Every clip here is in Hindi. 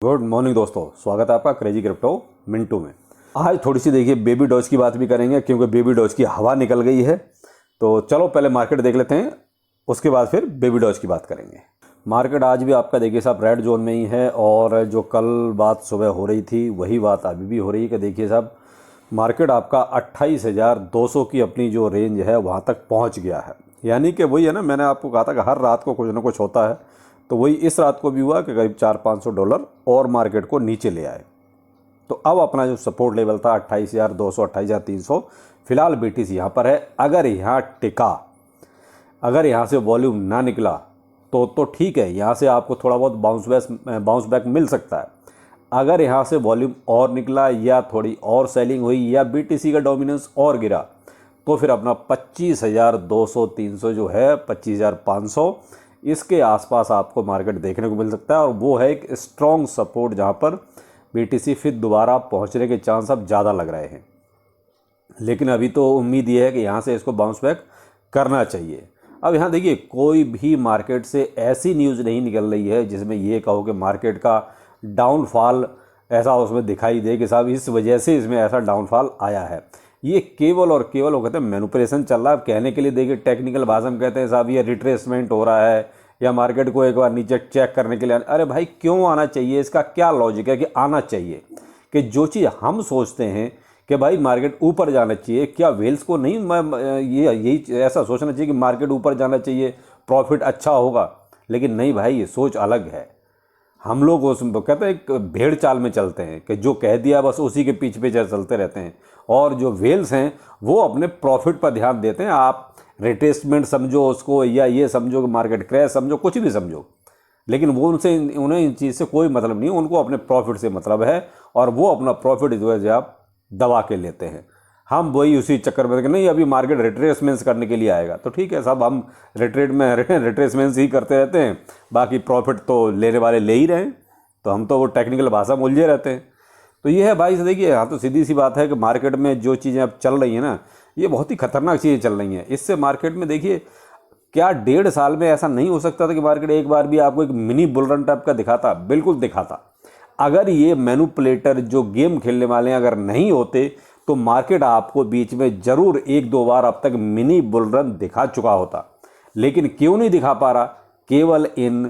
गुड मॉर्निंग दोस्तों, स्वागत है आपका क्रेजी क्रिप्टो मिंटू में। आज थोड़ी सी देखिए बेबी डॉज की बात भी करेंगे क्योंकि बेबी डॉज की हवा निकल गई है। तो चलो पहले मार्केट देख लेते हैं, उसके बाद फिर बेबी डॉज की बात करेंगे। मार्केट आज भी आपका देखिए साहब रेड जोन में ही है और जो कल बात सुबह हो रही थी वही बात अभी भी हो रही है कि देखिए साहब मार्केट आपका 28,200 की अपनी जो रेंज है वहाँ तक पहुँच गया है। यानी कि वही है ना, मैंने आपको कहा था कि हर रात को कुछ ना कुछ होता है, तो वही इस रात को भी हुआ कि करीब $400-500 और मार्केट को नीचे ले आए। तो अब अपना जो सपोर्ट लेवल था 28,200 28,300 फिलहाल BTC यहाँ पर है। अगर यहाँ टिका, अगर यहाँ से वॉल्यूम ना निकला तो ठीक है, यहाँ से आपको थोड़ा बहुत बाउंस बैक मिल सकता है। अगर यहाँ से वॉल्यूम और निकला या थोड़ी और सेलिंग हुई या BTC का डोमिनेंस और गिरा तो फिर अपना 25,200-300 जो है 25,500 इसके आसपास आपको मार्केट देखने को मिल सकता है। और वो है एक स्ट्रॉन्ग सपोर्ट जहाँ पर BTC फिर दोबारा पहुँचने के चांस अब ज़्यादा लग रहे हैं। लेकिन अभी तो उम्मीद ये है कि यहाँ से इसको बाउंस बैक करना चाहिए। अब यहाँ देखिए कोई भी मार्केट से ऐसी न्यूज़ नहीं निकल रही है जिसमें ये कहो कि मार्केट का डाउनफॉल ऐसा उसमें दिखाई दे कि साहब इस वजह से इसमें ऐसा डाउनफॉल आया है। ये केवल और केवल वो कहते हैं मैनिपुलेशन चल रहा है। कहने के लिए देखिए टेक्निकल भाषा में कहते हैं साहब ये रिट्रेसमेंट हो रहा है या मार्केट को एक बार नीचे चेक करने के लिए। अरे भाई क्यों आना चाहिए, इसका क्या लॉजिक है कि आना चाहिए? कि जो चीज़ हम सोचते हैं कि भाई मार्केट ऊपर जाना चाहिए, क्या वेल्स को नहीं यही ऐसा सोचना चाहिए कि मार्केट ऊपर जाना चाहिए, प्रॉफिट अच्छा होगा? लेकिन नहीं भाई, ये सोच अलग है। हम लोग उस कहते हैं एक भेड़ चाल में चलते हैं कि जो कह दिया बस उसी के पीछे पीछे चलते रहते हैं। और जो वेल्स हैं वो अपने प्रॉफिट पर ध्यान देते हैं। आप रिट्रेसमेंट समझो उसको या ये समझो कि मार्केट क्रैश समझो, कुछ भी समझो, लेकिन वो उन्हें इन चीज़ से कोई मतलब नहीं, उनको अपने प्रॉफिट से मतलब है और वो अपना प्रॉफिट इस वजह से आप दबा के लेते हैं। हम वही उसी चक्कर में नहीं, अभी मार्केट रिट्रेसमेंट्स करने के लिए आएगा तो ठीक है साहब, हम रिट्रेसमेंट्स ही करते रहते हैं, बाकी प्रॉफिट तो लेने वाले ले ही रहे हैं। तो हम तो वो टेक्निकल भाषा में उलझे रहते हैं। तो ये है भाई, से देखिए हाँ, तो सीधी सी बात है कि मार्केट में जो चीज़ें अब चल रही हैं ना, ये बहुत ही खतरनाक चीज़ें चल रही हैं। इससे मार्केट में देखिए क्या 1.5 साल में ऐसा नहीं हो सकता था कि मार्केट एक बार भी आपको एक मिनी बुलरन टाइप का दिखाता? बिल्कुल दिखाता। अगर ये मैनिपुलेटर जो गेम खेलने वाले हैं अगर नहीं होते तो मार्केट आपको बीच में ज़रूर 1-2 बार अब तक मिनी बुलरन दिखा चुका होता। लेकिन क्यों नहीं दिखा पा रहा? केवल इन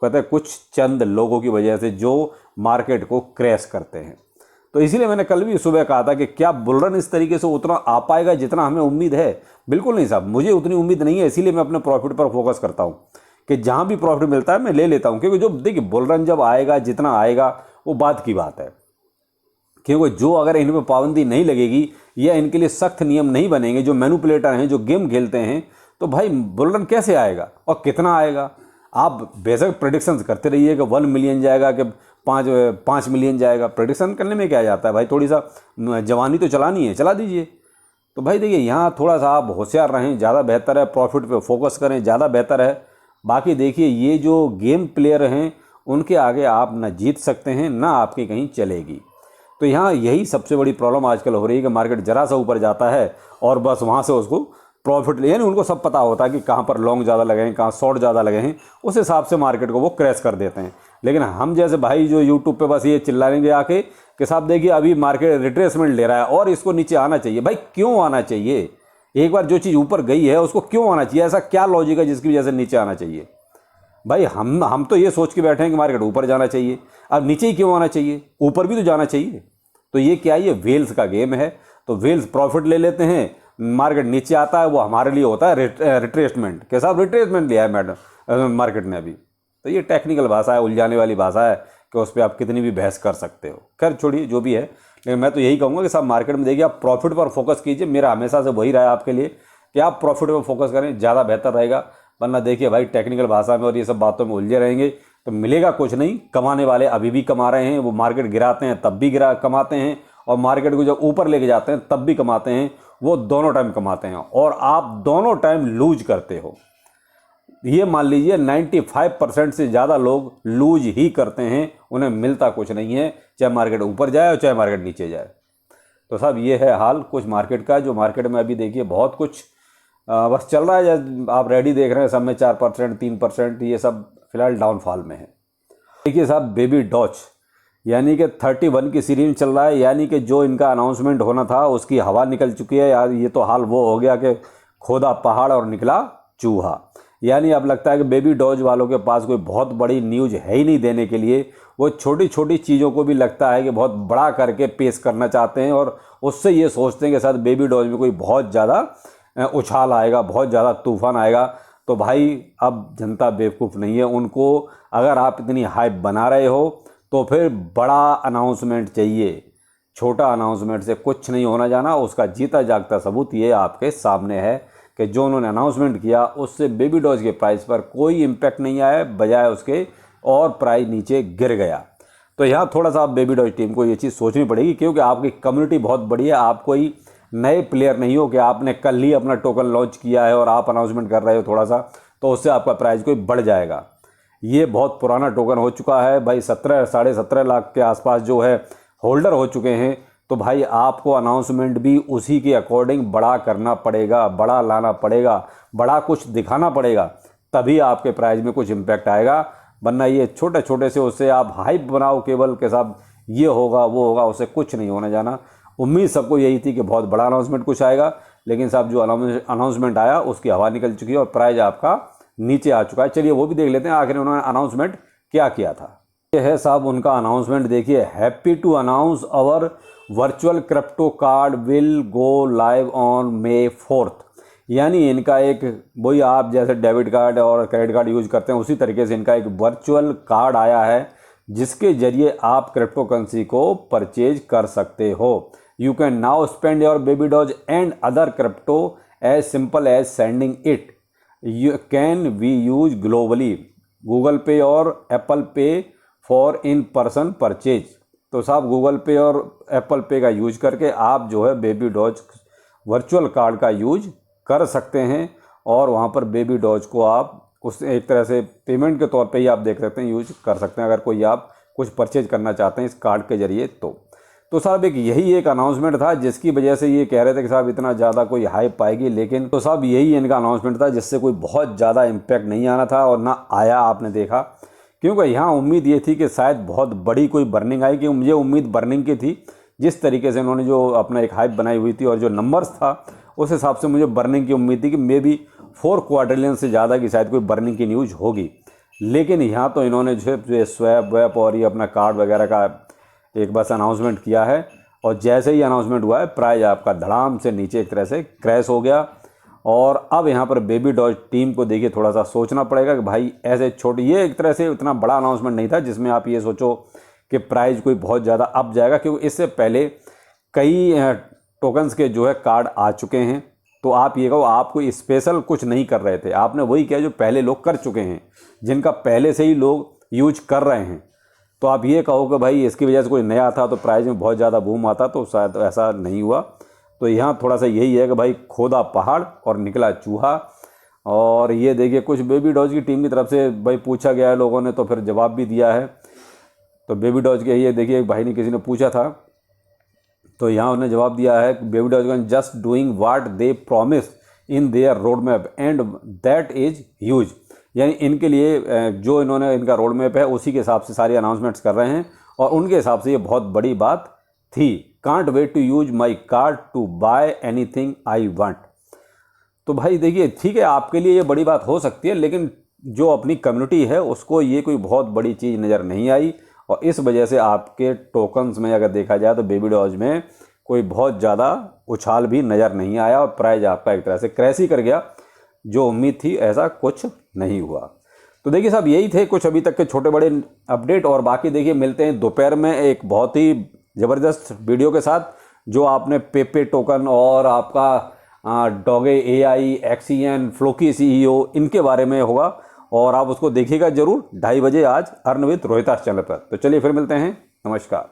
कहते हैं कुछ चंद लोगों की वजह से जो मार्केट को क्रैश करते हैं। तो इसीलिए मैंने कल भी सुबह कहा था कि क्या बुलरन इस तरीके से उतना आ पाएगा जितना हमें उम्मीद है? बिल्कुल नहीं साहब, मुझे उतनी उम्मीद नहीं है। इसीलिए मैं अपने प्रॉफिट पर फोकस करता हूँ कि जहाँ भी प्रॉफिट मिलता है मैं ले लेता हूँ। क्योंकि जो देखिए बुलरन जब आएगा, जितना आएगा वो बात की बात है। क्योंकि जो अगर इन पर पाबंदी नहीं लगेगी या इनके लिए सख्त नियम नहीं बनेंगे, जो मैनिपुलेटर हैं जो गेम खेलते हैं, तो भाई बुलरन कैसे आएगा और कितना आएगा? आप बेशक प्रेडिक्शंस करते रहिए कि 1 मिलियन जाएगा कि 5 मिलियन जाएगा। प्रेडिक्शन करने में क्या जाता है भाई, थोड़ी सा जवानी तो चलानी है, चला दीजिए। तो भाई देखिए यहाँ थोड़ा सा आप होशियार रहें, ज़्यादा बेहतर है। प्रॉफिट पे फोकस करें, ज़्यादा बेहतर है। बाकी देखिए ये जो गेम प्लेयर हैं उनके आगे आप ना जीत सकते हैं ना आपकी कहीं चलेगी। तो यहाँ यही सबसे बड़ी प्रॉब्लम आजकल हो रही है कि मार्केट जरा सा ऊपर जाता है और बस वहाँ से उसको प्रॉफिट, यानी उनको सब पता होता है कि कहाँ पर लॉन्ग ज़्यादा लगे हैं, कहाँ शॉर्ट ज़्यादा लगे हैं, उस हिसाब से मार्केट को वो क्रैश कर देते हैं। लेकिन हम जैसे भाई जो यूट्यूब पे बस ये चिल्लाएंगे आके कि साहब देखिए अभी मार्केट रिट्रेसमेंट ले रहा है और इसको नीचे आना चाहिए। भाई क्यों आना चाहिए? एक बार जो चीज़ ऊपर गई है उसको क्यों आना चाहिए? ऐसा क्या लॉजिक है जिसकी वजह से नीचे आना चाहिए? भाई हम तो ये सोच के बैठे हैं कि मार्केट ऊपर जाना चाहिए। अब नीचे ही क्यों आना चाहिए? ऊपर भी तो जाना चाहिए। तो ये क्या है? ये वेल्स का गेम है। तो वेल्स प्रॉफिट ले लेते हैं, मार्केट नीचे आता है, वो हमारे लिए होता है रिट्रेसमेंट के साथ। रिट्रेसमेंट लिया है मैडम मार्केट ने अभी। तो ये टेक्निकल भाषा है, उलझाने वाली भाषा है कि उस पर आप कितनी भी बहस कर सकते हो। खैर छोड़िए जो भी है, लेकिन मैं तो यही कहूँगा कि सब मार्केट में देखिए आप प्रॉफिट पर फोकस कीजिए। मेरा हमेशा से वही रहा है आपके लिए कि आप प्रॉफिट पर फोकस करें, ज़्यादा बेहतर रहेगा। वरना देखिए भाई टेक्निकल भाषा में और ये सब बातों में उलझे रहेंगे तो मिलेगा कुछ नहीं। कमाने वाले अभी भी कमा रहे हैं, वो मार्केट गिराते हैं तब भी कमाते हैं, और मार्केट को जब ऊपर लेके जाते हैं तब भी कमाते हैं। वो दोनों टाइम कमाते हैं और आप दोनों टाइम लूज करते हो। ये मान लीजिए 95% से ज़्यादा लोग लूज ही करते हैं, उन्हें मिलता कुछ नहीं है, चाहे मार्केट ऊपर जाए और चाहे मार्केट नीचे जाए। तो साहब ये है हाल कुछ मार्केट का, जो मार्केट में अभी देखिए बहुत कुछ बस चल रहा है। आप रेडी देख रहे हैं, सब में 4% 3% ये सब फिलहाल डाउनफॉल में है। देखिए साहब बेबी डॉज यानी कि 31 की सीरीज में चल रहा है, यानी कि जो इनका अनाउंसमेंट होना था उसकी हवा निकल चुकी है यार। ये तो हाल वो हो गया कि खोदा पहाड़ और निकला चूहा। यानी अब लगता है कि बेबी डॉज वालों के पास कोई बहुत बड़ी न्यूज है ही नहीं देने के लिए। वो छोटी छोटी चीज़ों को भी लगता है कि बहुत बड़ा करके पेश करना चाहते हैं और उससे ये सोचते हैं कि शायद बेबी डॉज में कोई बहुत ज़्यादा उछाल आएगा, बहुत ज़्यादा तूफान आएगा। तो भाई अब जनता बेवकूफ़ नहीं है, उनको अगर आप इतनी हाइप बना रहे हो तो फिर बड़ा अनाउंसमेंट चाहिए। छोटा अनाउंसमेंट से कुछ नहीं होना जाना। उसका जीता जागता सबूत ये आपके सामने है कि जो उन्होंने अनाउंसमेंट किया उससे बेबी डॉज के प्राइस पर कोई इम्पैक्ट नहीं आया, बजाय उसके और प्राइस नीचे गिर गया। तो यहाँ थोड़ा सा आप बेबी डॉज टीम को ये चीज़ सोचनी पड़ेगी, क्योंकि आपकी कम्युनिटी बहुत बड़ी है। आप कोई नए प्लेयर नहीं हो कि आपने कल ही अपना टोकन लॉन्च किया है और आप अनाउंसमेंट कर रहे हो थोड़ा सा, तो उससे आपका प्राइस कोई बढ़ जाएगा। ये बहुत पुराना टोकन हो चुका है भाई, 17.5 लाख के आसपास जो है होल्डर हो चुके हैं। तो भाई आपको अनाउंसमेंट भी उसी के अकॉर्डिंग बड़ा करना पड़ेगा, बड़ा लाना पड़ेगा, बड़ा कुछ दिखाना पड़ेगा, तभी आपके प्राइस में कुछ इम्पैक्ट आएगा। वरना ये छोटे छोटे से उससे आप हाइप बनाओ केवल के साथ ये होगा वो होगा, उससे कुछ नहीं होने जाना। उम्मीद सबको यही थी कि बहुत बड़ा अनाउंसमेंट कुछ आएगा, लेकिन साहब जो अनाउंसमेंट आया उसकी हवा निकल चुकी है और प्राइस आपका नीचे आ चुका है। चलिए वो भी देख लेते हैं आखिर उन्होंने अनाउंसमेंट क्या किया था। ये है साहब उनका अनाउंसमेंट, देखिए। Happy to announce our virtual crypto card will go live on May 4th। यानी इनका एक वही आप जैसे डेबिट कार्ड और क्रेडिट कार्ड यूज करते हैं उसी तरीके से इनका एक वर्चुअल कार्ड आया है, जिसके जरिए आप क्रिप्टो करेंसी को परचेज कर सकते हो। You can now spend your Baby Doge and other crypto as simple as sending it. You can we use globally Google Pay और एप्पल पे फॉर इन पर्सन परचेज। तो साहब गूगल पे और एप्पल पे का यूज करके आप जो है बेबी डॉज वर्चुअल कार्ड का यूज कर सकते हैं और वहाँ पर बेबी डॉज को आप उस एक तरह से पेमेंट के तौर पे ही आप देख सकते हैं, यूज कर सकते हैं अगर कोई आप कुछ परचेज करना चाहते हैं इस कार्ड के जरिए। तो साहब यही एक अनाउंसमेंट था जिसकी वजह से ये कह रहे थे कि साहब इतना ज़्यादा कोई हाइप पाएगी, लेकिन तो साहब यही इनका अनाउंसमेंट था जिससे कोई बहुत ज़्यादा इम्पैक्ट नहीं आना था और ना आया, आपने देखा। क्योंकि यहाँ उम्मीद ये थी कि शायद बहुत बड़ी कोई बर्निंग आएगी। मुझे उम्मीद बर्निंग की थी, जिस तरीके से उन्होंने जो अपना एक हाइप बनाई हुई थी और जो नंबर्स था उस हिसाब से मुझे बर्निंग की उम्मीद थी कि मे बी 4 क्वाड्रिलियन से ज़्यादा की शायद कोई बर्निंग की न्यूज़ होगी। लेकिन यहाँ तो इन्होंने जो है स्वैप वैप और ये अपना कार्ड वगैरह का एक बस अनाउंसमेंट किया है और जैसे ही अनाउंसमेंट हुआ है प्राइस आपका धड़ाम से नीचे एक तरह से क्रैश हो गया। और अब यहाँ पर बेबी डॉज टीम को देखिए थोड़ा सा सोचना पड़ेगा कि भाई ऐसे छोटी, ये एक तरह से इतना बड़ा अनाउंसमेंट नहीं था जिसमें आप ये सोचो कि प्राइस कोई बहुत ज़्यादा अप जाएगा, क्योंकि इससे पहले कई टोकन्स के जो है कार्ड आ चुके हैं। तो आप ये कहो आप कोई स्पेशल कुछ नहीं कर रहे थे, आपने वही किया जो पहले लोग कर चुके हैं, जिनका पहले से ही लोग यूज कर रहे हैं। तो आप ये कहो कि भाई इसकी वजह से कोई नया था तो प्राइस में बहुत ज़्यादा बूम आता, तो शायद ऐसा नहीं हुआ। तो यहाँ थोड़ा सा यही है कि भाई खोदा पहाड़ और निकला चूहा। और ये देखिए कुछ बेबी डॉज की टीम की तरफ से भाई पूछा गया है लोगों ने, तो फिर जवाब भी दिया है। तो बेबी डॉज के ये देखिए एक भाई ने किसी ने पूछा था, तो यहाँ उन्होंने जवाब दिया है Baby Doge just doing what they promise in their road map and that is huge. यानी इनके लिए जो इन्होंने इनका रोड मैप है उसी के हिसाब से सारी अनाउंसमेंट्स कर रहे हैं और उनके हिसाब से ये बहुत बड़ी बात थी। Can't wait to use my card to buy anything I want. तो भाई देखिए ठीक है, आपके लिए ये बड़ी बात हो सकती है, लेकिन जो अपनी कम्युनिटी है उसको ये कोई बहुत बड़ी चीज़ नज़र नहीं आई और इस वजह से आपके टोकन्स में अगर देखा जाए तो बेबी डॉज में कोई बहुत ज़्यादा उछाल भी नज़र नहीं आया और प्राइस आपका एक तरह से क्रैश ही कर गया। जो उम्मीद थी ऐसा कुछ नहीं हुआ। तो देखिए साहब यही थे कुछ अभी तक के छोटे बड़े अपडेट, और बाकी देखिए मिलते हैं दोपहर में एक बहुत ही ज़बरदस्त वीडियो के साथ, जो आपने पेपे टोकन और आपका डॉगे AI, XEN, फ्लोकी CEO इनके बारे में होगा और आप उसको देखिएगा जरूर 2:30 बजे आज अर्न विद रोहितास चैनल पर। तो चलिए फिर मिलते हैं, नमस्कार।